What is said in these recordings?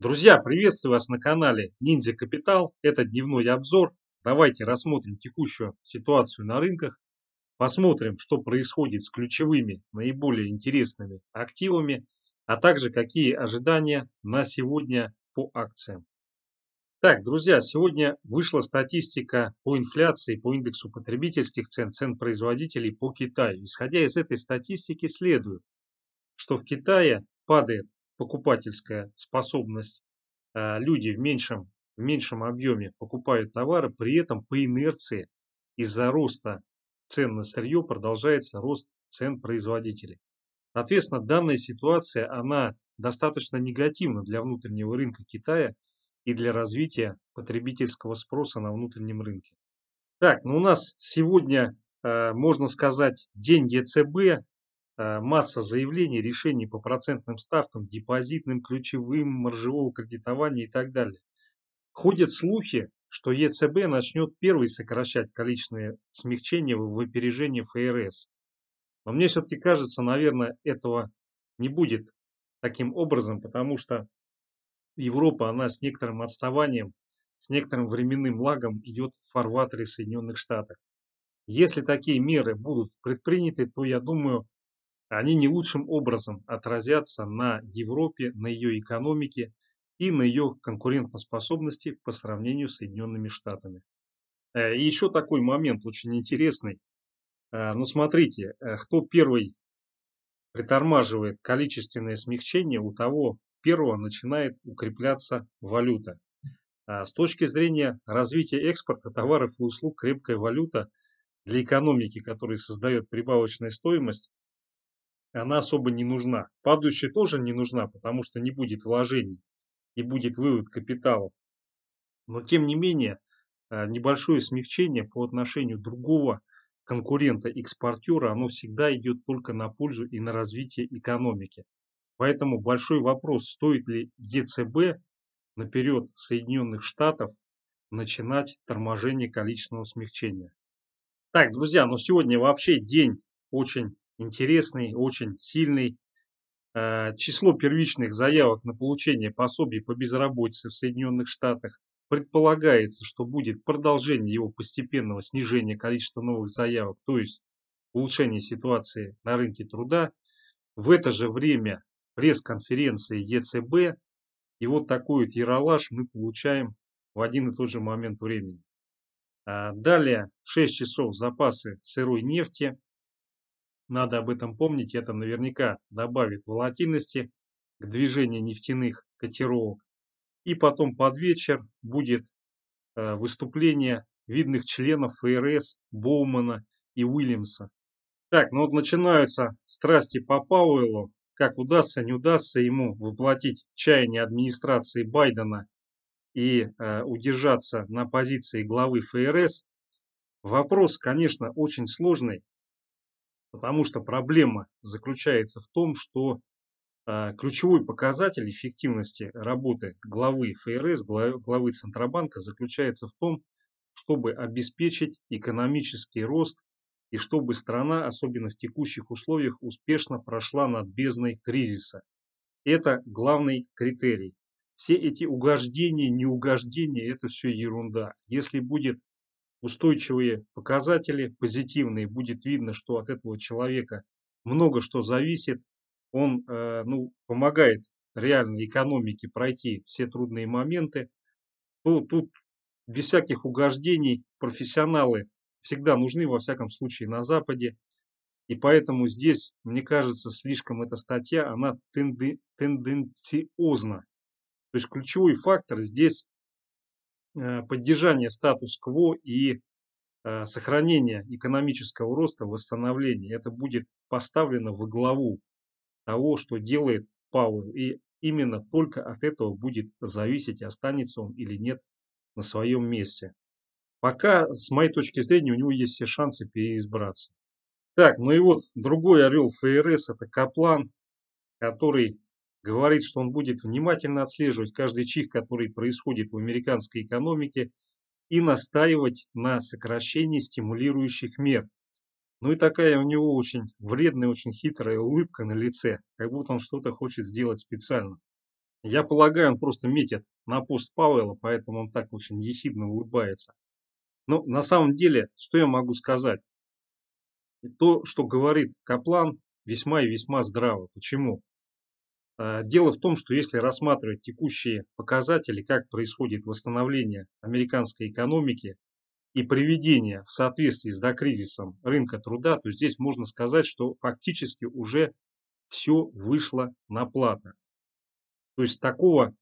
Друзья, приветствую вас на канале Ниндзя Капитал. Это дневной обзор. Давайте рассмотрим текущую ситуацию на рынках, посмотрим, что происходит с ключевыми, наиболее интересными активами, а также какие ожидания на сегодня по акциям. Так, друзья, сегодня вышла статистика по инфляции, по индексу потребительских цен, цен производителей по Китаю. Исходя из этой статистики следует, что в Китае падает покупательская способность, люди в меньшем объеме покупают товары, при этом по инерции из-за роста цен на сырье продолжается рост цен производителей. Соответственно, данная ситуация, она достаточно негативна для внутреннего рынка Китая и для развития потребительского спроса на внутреннем рынке. Так, ну у нас сегодня, можно сказать, день ЕЦБ, масса заявлений, решений по процентным ставкам, депозитным, ключевым, маржевого кредитования и так далее. Ходят слухи, что ЕЦБ начнет первый сокращать количественное смягчение в опережении ФРС. Но мне все-таки кажется, наверное, этого не будет таким образом, потому что Европа, она с некоторым отставанием, с некоторым временным лагом идет в фарватере Соединенных Штатов. Если такие меры будут предприняты, то, я думаю, они не лучшим образом отразятся на Европе, на ее экономике и на ее конкурентоспособности по сравнению с Соединенными Штатами. И еще такой момент очень интересный. Ну, смотрите, кто первый притормаживает количественное смягчение, у того первого начинает укрепляться валюта. С точки зрения развития экспорта товаров и услуг, крепкая валюта для экономики, которая создает прибавочную стоимость, она особо не нужна. Падающая тоже не нужна, потому что не будет вложений и будет вывод капитала. Но тем не менее, небольшое смягчение по отношению другого конкурента-экспортера, оно всегда идет только на пользу и на развитие экономики. Поэтому большой вопрос, стоит ли ЕЦБ наперед Соединенных Штатов начинать торможение количественного смягчения. Так, друзья, ну сегодня вообще день очень интересный, очень сильный. Число первичных заявок на получение пособий по безработице в Соединенных Штатах предполагается, что будет продолжение его постепенного снижения количества новых заявок, то есть улучшение ситуации на рынке труда. В это же время пресс-конференции ЕЦБ, и вот такой вот яролаж мы получаем в один и тот же момент времени. Далее 6 часов запасы сырой нефти. Надо об этом помнить, это наверняка добавит волатильности к движению нефтяных котировок. И потом под вечер будет выступление видных членов ФРС Боумана и Уильямса. Так, ну вот начинаются страсти по Пауэллу. Как удастся, не удастся ему воплотить чаяние администрации Байдена и удержаться на позиции главы ФРС. Вопрос, конечно, очень сложный, потому что проблема заключается в том, что ключевой показатель эффективности работы главы ФРС, главы Центробанка заключается в том, чтобы обеспечить экономический рост и чтобы страна, особенно в текущих условиях, успешно прошла над бездной кризиса. Это главный критерий. Все эти угождения, неугождения – это все ерунда. Если будет устойчивые показатели, позитивные, будет видно, что от этого человека много что зависит. Он ну, помогает реальной экономике пройти все трудные моменты. То тут без всяких угождений профессионалы всегда нужны, во всяком случае, на Западе. И поэтому здесь, мне кажется, слишком эта статья, она тенденциозна. То есть ключевой фактор здесь поддержание статус-кво и сохранение экономического роста, восстановления. Это будет поставлено во главу того, что делает Пауэлл. И именно только от этого будет зависеть, останется он или нет на своем месте. Пока, с моей точки зрения, у него есть все шансы переизбраться. Так, ну и вот другой орел ФРС – это Каплан, который говорит, что он будет внимательно отслеживать каждый чих, который происходит в американской экономике, и настаивать на сокращении стимулирующих мер. Ну и такая у него очень вредная, очень хитрая улыбка на лице, как будто он что-то хочет сделать специально. Я полагаю, он просто метит на пост Пауэлла, поэтому он так очень ехидно улыбается. Но на самом деле, что я могу сказать? То, что говорит Каплан, весьма и весьма здраво. Почему? Дело в том, что если рассматривать текущие показатели, как происходит восстановление американской экономики и приведение в соответствии с докризисом рынка труда, то здесь можно сказать, что фактически уже все вышло на плато. То есть такого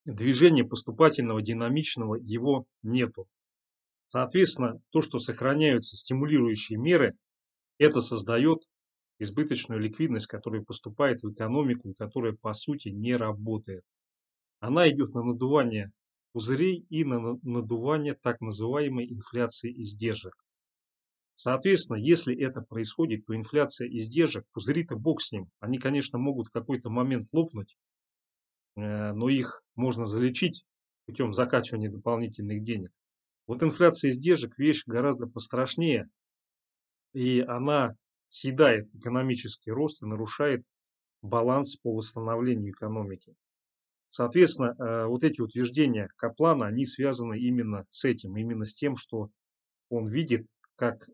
движения поступательного, динамичного его нету. Соответственно, то, что сохраняются стимулирующие меры, это создает избыточную ликвидность, которая поступает в экономику и которая по сути не работает. Она идет на надувание пузырей и на надувание так называемой инфляции издержек. Соответственно, если это происходит, то инфляция издержек, пузыри-то бог с ним. Они, конечно, могут в какой-то момент лопнуть, но их можно залечить путем закачивания дополнительных денег. Вот инфляция издержек вещь гораздо пострашнее, и она съедает экономический рост и нарушает баланс по восстановлению экономики. Соответственно, вот эти утверждения Каплана, они связаны именно с этим, именно с тем, что он видит, как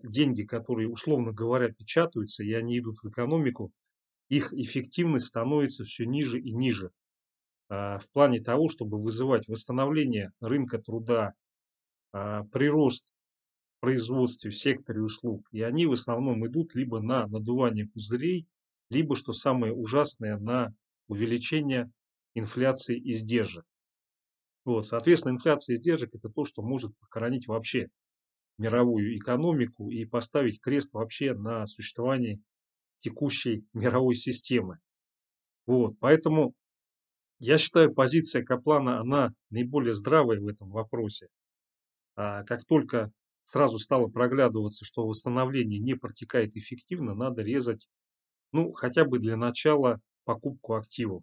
деньги, которые, условно говоря, печатаются, и они идут в экономику, их эффективность становится все ниже и ниже. В плане того, чтобы вызывать восстановление рынка труда, прирост в производстве, в секторе услуг. И они в основном идут либо на надувание пузырей, либо, что самое ужасное, на увеличение инфляции издержек. Вот, соответственно, инфляция издержек – это то, что может похоронить вообще мировую экономику и поставить крест вообще на существовании текущей мировой системы. Вот, поэтому я считаю, позиция Каплана, она наиболее здравая в этом вопросе. Как только сразу стало проглядываться, что восстановление не протекает эффективно, надо резать, ну, хотя бы для начала покупку активов.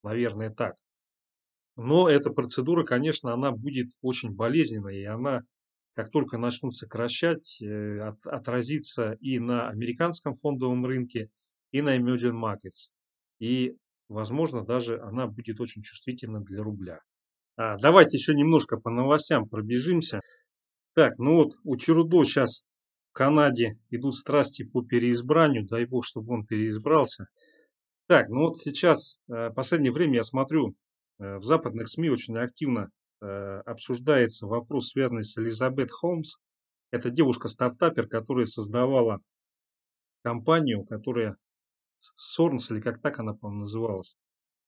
Наверное, так. Но эта процедура, конечно, она будет очень болезненной, и она, как только начнут сокращать, отразится и на американском фондовом рынке, и на emerging markets. И, возможно, даже она будет очень чувствительна для рубля. Давайте еще немножко по новостям пробежимся. Так, ну вот у Трюдо сейчас в Канаде идут страсти по переизбранию. Дай бог, чтобы он переизбрался. Так, ну вот сейчас, в последнее время я смотрю, в западных СМИ очень активно обсуждается вопрос, связанный с Элизабет Холмс. Это девушка-стартапер, которая создавала компанию, которая Сорнс, или как так она, по-моему, называлась,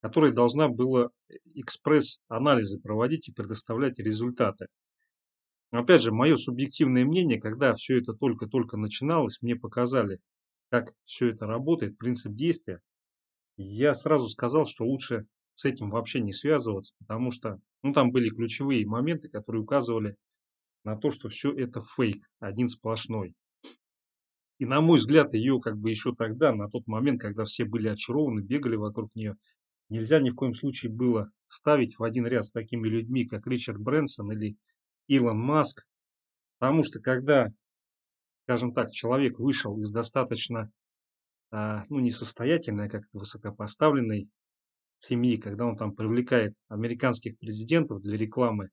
которая должна была экспресс-анализы проводить и предоставлять результаты. Но опять же, мое субъективное мнение, когда все это только-только начиналось, мне показали, как все это работает, принцип действия. Я сразу сказал, что лучше с этим вообще не связываться, потому что ну, там были ключевые моменты, которые указывали на то, что все это фейк, один сплошной. И на мой взгляд, ее как бы еще тогда, на тот момент, когда все были очарованы, бегали вокруг нее, нельзя ни в коем случае было ставить в один ряд с такими людьми, как Ричард Брэнсон или Илон Маск, потому что когда, скажем так, человек вышел из достаточно ну, несостоятельной, а как-то высокопоставленной семьи, когда он там привлекает американских президентов для рекламы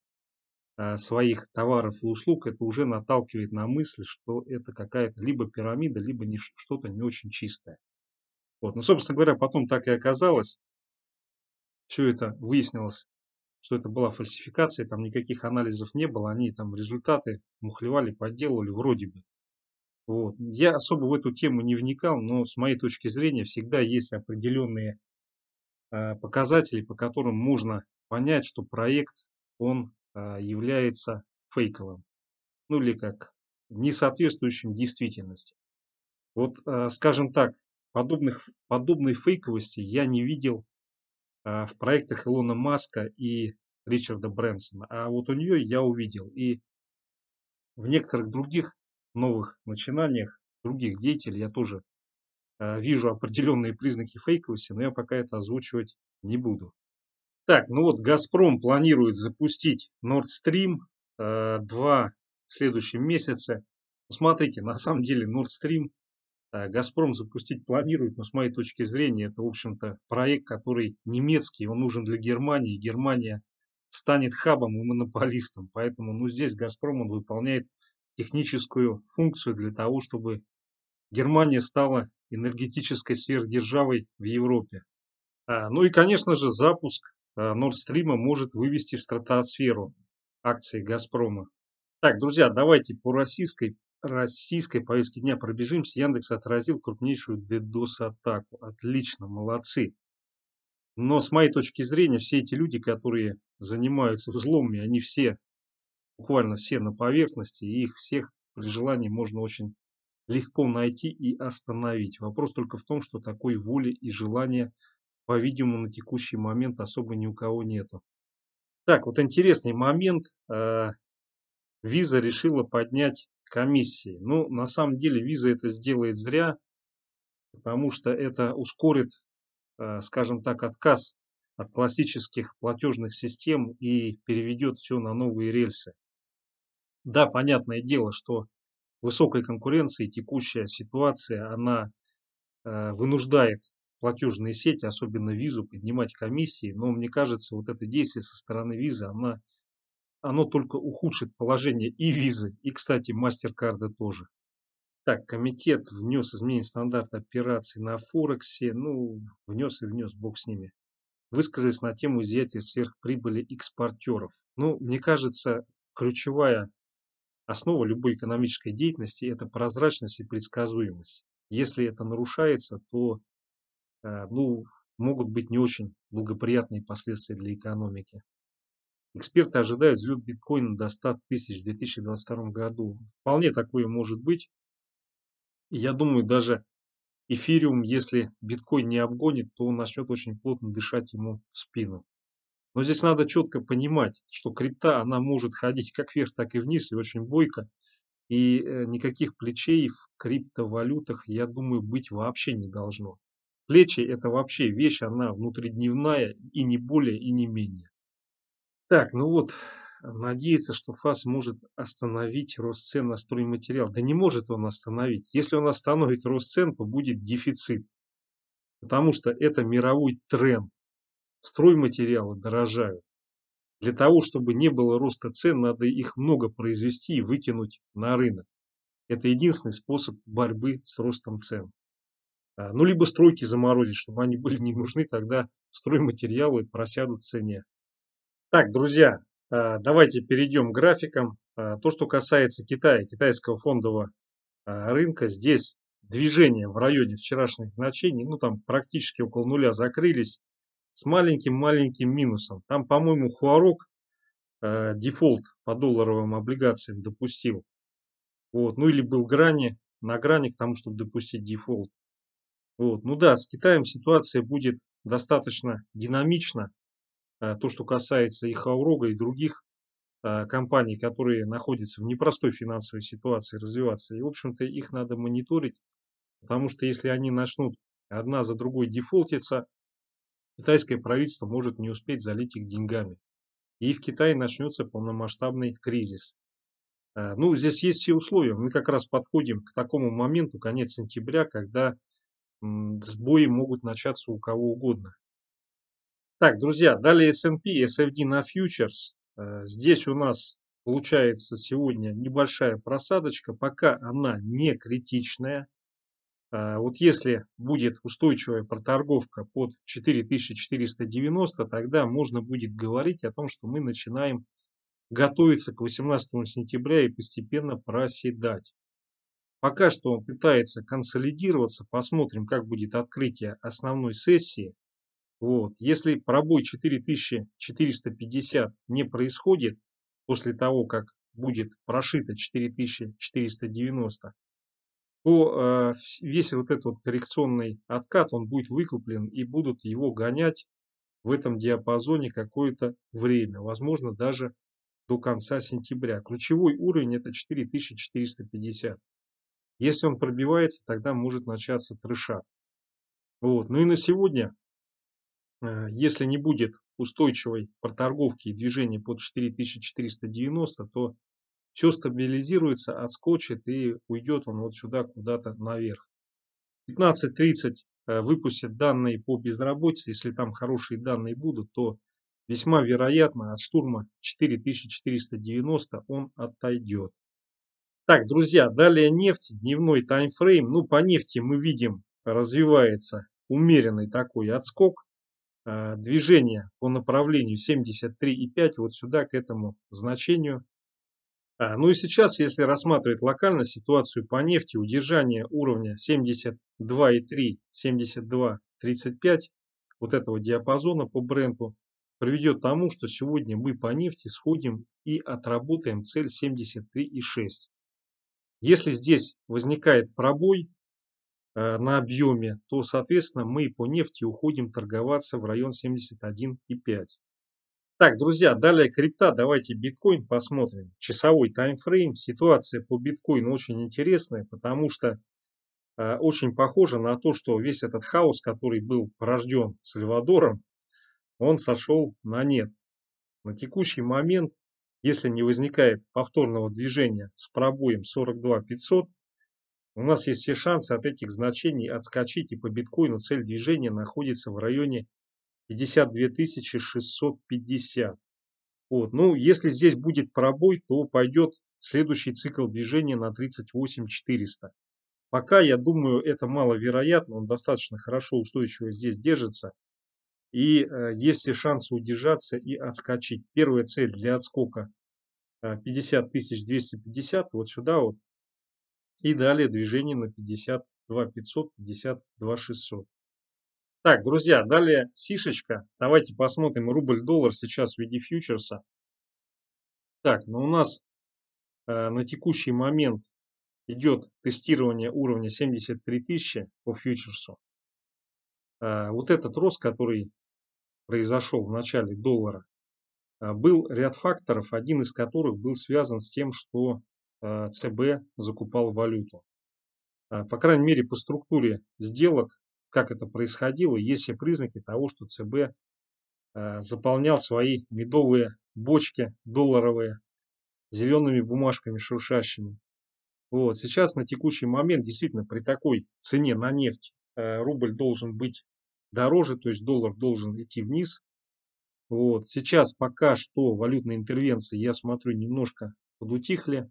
своих товаров и услуг, это уже наталкивает на мысль, что это какая-то либо пирамида, либо что-то не очень чистое. Вот. Ну, собственно говоря, потом так и оказалось. Все это выяснилось, что это была фальсификация, там никаких анализов не было, они там результаты мухлевали, подделывали вроде бы. Вот. Я особо в эту тему не вникал, но с моей точки зрения всегда есть определенные показатели, по которым можно понять, что проект, он является фейковым, ну или как несоответствующим действительности. Вот, скажем так, подобной фейковости я не видел в проектах Илона Маска и Ричарда Брэнсона, а вот у нее я увидел. И в некоторых других новых начинаниях, других деятелей я тоже вижу определенные признаки фейковости, но я пока это озвучивать не буду. Так, ну вот «Газпром» планирует запустить Nord Stream 2 в следующем месяце. Смотрите, на самом деле Nord Stream «Газпром» запустить планирует, но с моей точки зрения это, в общем-то, проект, который немецкий, он нужен для Германии. Германия станет хабом и монополистом. Поэтому ну, здесь «Газпром» он выполняет техническую функцию для того, чтобы Германия стала энергетической сверхдержавой в Европе. Ну и, конечно же, запуск Nord Stream может вывести в стратосферу акции «Газпрома». Так, друзья, давайте по российской повестке дня пробежимся. Яндекс отразил крупнейшую DDoS-атаку. Отлично, молодцы. Но с моей точки зрения, все эти люди, которые занимаются взломами, они все, буквально все на поверхности, и их всех при желании можно очень легко найти и остановить. Вопрос только в том, что такой воли и желания, по-видимому, на текущий момент особо ни у кого нету. Так, вот интересный момент. Виза решила поднять комиссии. Ну, на самом деле, Виза это сделает зря, потому что это ускорит, скажем так, отказ от классических платежных систем и переведет все на новые рельсы. Да, понятное дело, что высокой конкуренции текущая ситуация, она вынуждает платежные сети, особенно Визу, поднимать комиссии, но мне кажется, вот это действие со стороны Визы, оно только ухудшит положение и Визы, и, кстати, MasterCard тоже. Так, комитет внес изменение стандарта операций на Форексе. Ну, внес и внес, бог с ними. Высказались на тему изъятия сверхприбыли экспортеров. Ну, мне кажется, ключевая основа любой экономической деятельности – это прозрачность и предсказуемость. Если это нарушается, то ну, могут быть не очень благоприятные последствия для экономики. Эксперты ожидают взлет биткоина до 100 тысяч в 2022 году. Вполне такое может быть. И я думаю, даже эфириум, если биткоин не обгонит, то он начнет очень плотно дышать ему в спину. Но здесь надо четко понимать, что крипта, она может ходить как вверх, так и вниз, и очень бойко. И никаких плечей в криптовалютах, я думаю, быть вообще не должно. Плечи – это вообще вещь, она внутридневная и не более, и не менее. Так, ну вот, надеяться, что ФАС может остановить рост цен на стройматериал. Да не может он остановить. Если он остановит рост цен, то будет дефицит. Потому что это мировой тренд. Стройматериалы дорожают. Для того, чтобы не было роста цен, надо их много произвести и выкинуть на рынок. Это единственный способ борьбы с ростом цен. Ну, либо стройки заморозить, чтобы они были не нужны, тогда стройматериалы просядут в цене. Так, друзья, давайте перейдем к графикам. То, что касается Китая, китайского фондового рынка, здесь движение в районе вчерашних значений, ну там практически около нуля закрылись, с маленьким-маленьким минусом. Там, по-моему, Хуарок дефолт по долларовым облигациям допустил. Вот, ну или был на грани к тому, чтобы допустить дефолт. Вот. Ну да, с Китаем ситуация будет достаточно динамична. То, что касается и Хаврога, и других компаний, которые находятся в непростой финансовой ситуации развиваться. И, в общем-то, их надо мониторить, потому что если они начнут одна за другой дефолтиться, китайское правительство может не успеть залить их деньгами. И в Китае начнется полномасштабный кризис. Ну, здесь есть все условия. Мы как раз подходим к такому моменту, конец сентября, когда сбои могут начаться у кого угодно. Так, друзья, далее S&P, SFD на фьючерс. Здесь у нас получается сегодня небольшая просадочка, пока она не критичная. Вот если будет устойчивая проторговка под 4490, тогда можно будет говорить о том, что мы начинаем готовиться к 18 сентября и постепенно проседать. Пока что он пытается консолидироваться. Посмотрим, как будет открытие основной сессии. Вот. Если пробой 4450 не происходит после того, как будет прошито 4490, то весь вот этот вот коррекционный откат, он будет выкуплен и будут его гонять в этом диапазоне какое-то время, возможно, даже до конца сентября. Ключевой уровень это 4450. Если он пробивается, тогда может начаться трешак. Вот. Ну и на сегодня, если не будет устойчивой проторговки и движения под 4490, то все стабилизируется, отскочит и уйдет он вот сюда куда-то наверх. 15:30 выпустят данные по безработице. Если там хорошие данные будут, то весьма вероятно от штурма 4490 он отойдет. Так, друзья, далее нефть, дневной таймфрейм. Ну, по нефти мы видим, развивается умеренный такой отскок. Движение по направлению 73,5 вот сюда, к этому значению. Ну и сейчас, если рассматривать локально ситуацию по нефти, удержание уровня 72,3, 72,35, вот этого диапазона по бренду, приведет к тому, что сегодня мы по нефти сходим и отработаем цель 73,6. Если здесь возникает пробой на объеме, то, соответственно, мы по нефти уходим торговаться в район 71,5. Так, друзья, далее крипта, давайте биткоин посмотрим. Часовой таймфрейм. Ситуация по биткоину очень интересная, потому что очень похоже на то, что весь этот хаос, который был порожден Сальвадором, он сошел на нет. На текущий момент, если не возникает повторного движения с пробоем 42 500, у нас есть все шансы от этих значений отскочить, и по биткоину цель движения находится в районе 52 650. Вот. Ну, если здесь будет пробой, то пойдет следующий цикл движения на 38 400. Пока, я думаю, это маловероятно, он достаточно хорошо устойчиво здесь держится. И есть все шансы удержаться и отскочить. Первая цель для отскока 50 250, вот сюда вот. И далее движение на 52 500, 52 600. Так, друзья, далее сишечка. Давайте посмотрим рубль-доллар сейчас в виде фьючерса. Так, ну у нас на текущий момент идет тестирование уровня 73 тысячи по фьючерсу. Вот этот рост, который произошел в начале доллара, был ряд факторов, один из которых был связан с тем, что ЦБ закупал валюту. По крайней мере, по структуре сделок, как это происходило, есть все признаки того, что ЦБ заполнял свои медовые бочки долларовые зелеными бумажками шуршащими. Вот. Сейчас на текущий момент действительно при такой цене на нефть рубль должен быть дороже, то есть доллар должен идти вниз. Вот. Сейчас пока что валютные интервенции, я смотрю, немножко подутихли.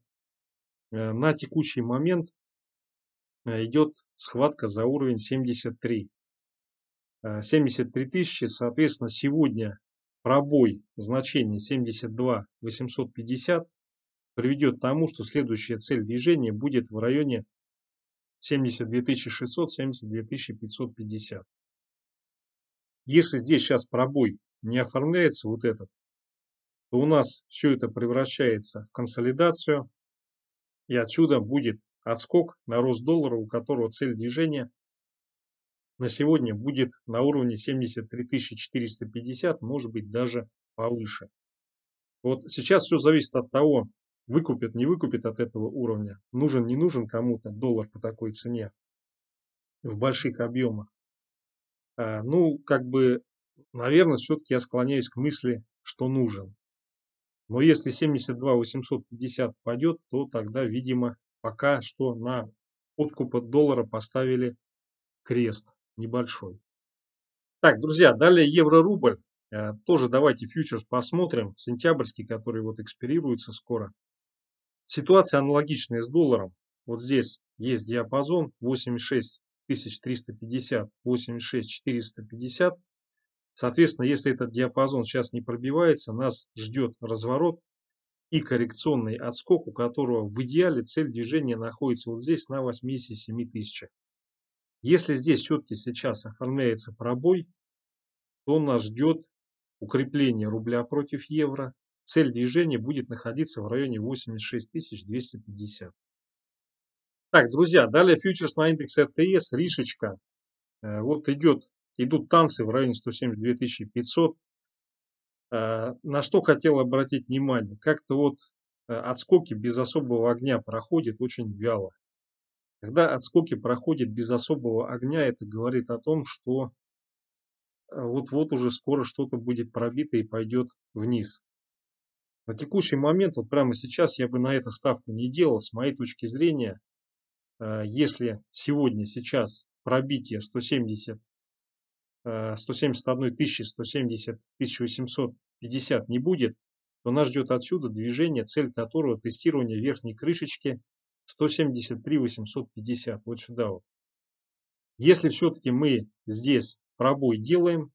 На текущий момент идет схватка за уровень 73. 73 тысячи, соответственно, сегодня пробой значения 72 850 приведет к тому, что следующая цель движения будет в районе 72 600, 72 550. Если здесь сейчас пробой не оформляется вот этот, то у нас все это превращается в консолидацию, и отсюда будет отскок на рост доллара, у которого цель движения на сегодня будет на уровне 73 450, может быть даже повыше. Вот сейчас все зависит от того, выкупит, не выкупит от этого уровня, нужен, не нужен кому-то доллар по такой цене в больших объемах. Ну, как бы, наверное, все-таки я склоняюсь к мысли, что нужен. Но если 72 850 пойдет, то тогда, видимо, пока что на откуп от доллара поставили крест небольшой. Так, друзья, далее евро-рубль. Тоже давайте фьючерс посмотрим. Сентябрьский, который вот экспирируется скоро. Ситуация аналогичная с долларом. Вот здесь есть диапазон 86 350, 86 450. Соответственно, если этот диапазон сейчас не пробивается, нас ждет разворот и коррекционный отскок, у которого в идеале цель движения находится вот здесь на 87 тысячах. Если здесь все-таки сейчас оформляется пробой, то нас ждет укрепление рубля против евро. Цель движения будет находиться в районе 86 250. Так, друзья, далее фьючерс на индекс РТС, ришечка. Вот идут танцы в районе 172 500. На что хотел обратить внимание. Как-то вот отскоки без особого огня проходят очень вяло. Когда отскоки проходят без особого огня, это говорит о том, что вот-вот уже скоро что-то будет пробито и пойдет вниз. На текущий момент, вот прямо сейчас, я бы на это ставку не делал. С моей точки зрения, если сегодня, сейчас пробития 171 тысячи, 170 1850 не будет, то нас ждет отсюда движение, цель которого тестирование верхней крышечки 173 850. Вот сюда вот. Если все-таки мы здесь пробой делаем,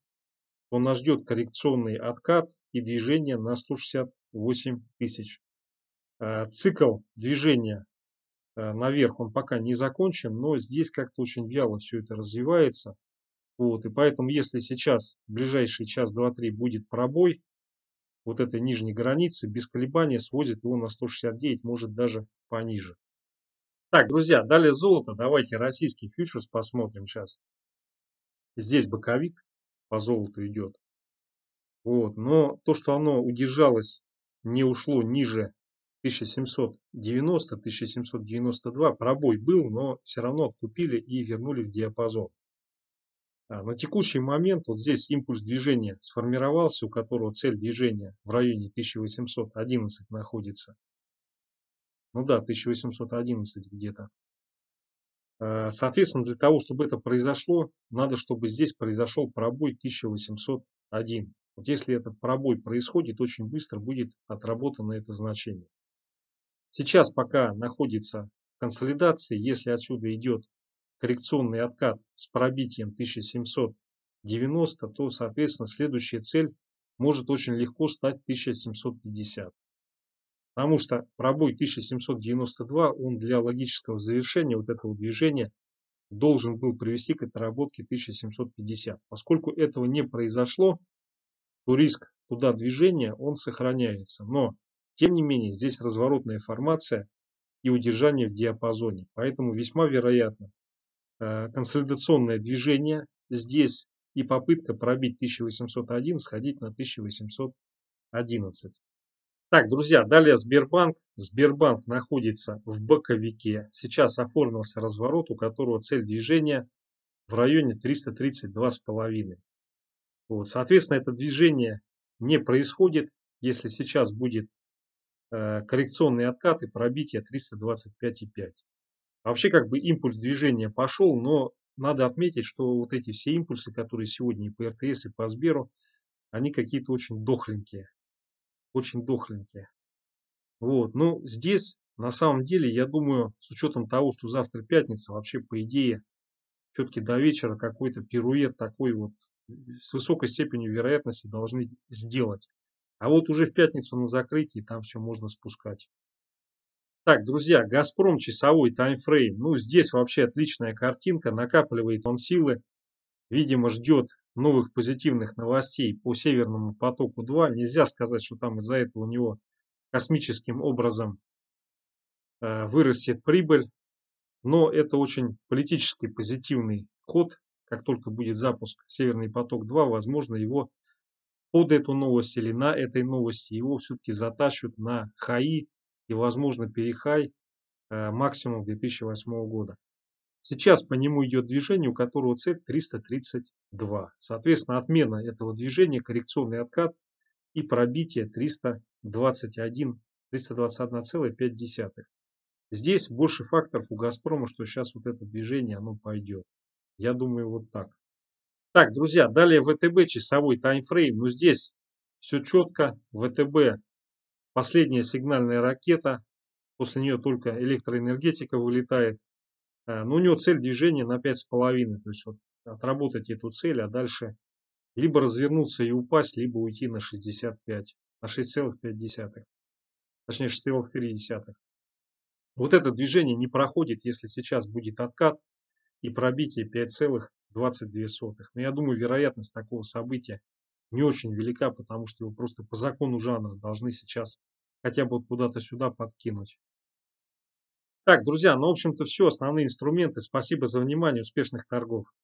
то нас ждет коррекционный откат и движение на 168 тысяч. Цикл движения наверх он пока не закончен, но здесь как-то очень вяло все это развивается. Вот, и поэтому, если сейчас, в ближайший час, два, три будет пробой вот этой нижней границы, без колебания сводит его на 169, может даже пониже. Так, друзья, далее золото. Давайте российский фьючерс посмотрим сейчас. Здесь боковик по золоту идет. Вот, но то, что оно удержалось, не ушло ниже 1790-1792, пробой был, но все равно откупили и вернули в диапазон. На текущий момент вот здесь импульс движения сформировался, у которого цель движения в районе 1811 находится. Ну да, 1811 где-то. Соответственно, для того, чтобы это произошло, надо, чтобы здесь произошел пробой 1801. Вот если этот пробой происходит, очень быстро будет отработано это значение. Сейчас пока находится в консолидации, если отсюда идет коррекционный откат с пробитием 1790, то, соответственно, следующая цель может очень легко стать 1750. Потому что пробой 1792, он для логического завершения вот этого движения должен был привести к отработке 1750. Поскольку этого не произошло, то риск туда движения, он сохраняется. Но, тем не менее, здесь разворотная формация и удержание в диапазоне. Поэтому весьма вероятно консолидационное движение здесь и попытка пробить 1801, сходить на 1811. Так, друзья, далее Сбербанк. Сбербанк находится в боковике. Сейчас оформился разворот, у которого цель движения в районе 332,5. Вот, соответственно, это движение не происходит, если сейчас будет коррекционный откат и пробитие 325,5. Вообще как бы импульс движения пошел, но надо отметить, что вот эти все импульсы, которые сегодня и по РТС, и по Сберу, они какие-то очень дохленькие. Очень дохленькие. Вот. Ну, здесь, на самом деле, я думаю, с учетом того, что завтра пятница, вообще, по идее, все-таки до вечера какой-то пируэт такой вот с высокой степенью вероятности должны сделать. А вот уже в пятницу на закрытии там все можно спускать. Так, друзья, Газпром часовой таймфрейм. Ну, здесь вообще отличная картинка. Накапливает он силы. Видимо, ждет новых позитивных новостей по Северному потоку-2. Нельзя сказать, что там из-за этого у него космическим образом вырастет прибыль. Но это очень политически позитивный ход. Как только будет запуск Северный поток-2, возможно, его под эту новость или на этой новости его все-таки затащат на хаи и, возможно, перехай максимум 2008 года. Сейчас по нему идет движение, у которого цель 332. Соответственно, отмена этого движения, коррекционный откат и пробитие 321, 321,5. Здесь больше факторов у Газпрома, что сейчас вот это движение, оно пойдет. Я думаю, вот так. Так, друзья, далее ВТБ, часовой таймфрейм. Ну, здесь все четко. ВТБ, последняя сигнальная ракета. После нее только электроэнергетика вылетает. Но у него цель движения на 5,5. То есть вот отработать эту цель, а дальше либо развернуться и упасть, либо уйти на 65, на 6,5. Точнее 6,3. Вот это движение не проходит, если сейчас будет откат и пробитие 5,22. Но я думаю, вероятность такого события не очень велика, потому что его просто по закону жанра должны сейчас хотя бы вот куда-то сюда подкинуть. Так, друзья, ну, в общем-то, все, основные инструменты. Спасибо за внимание, успешных торгов.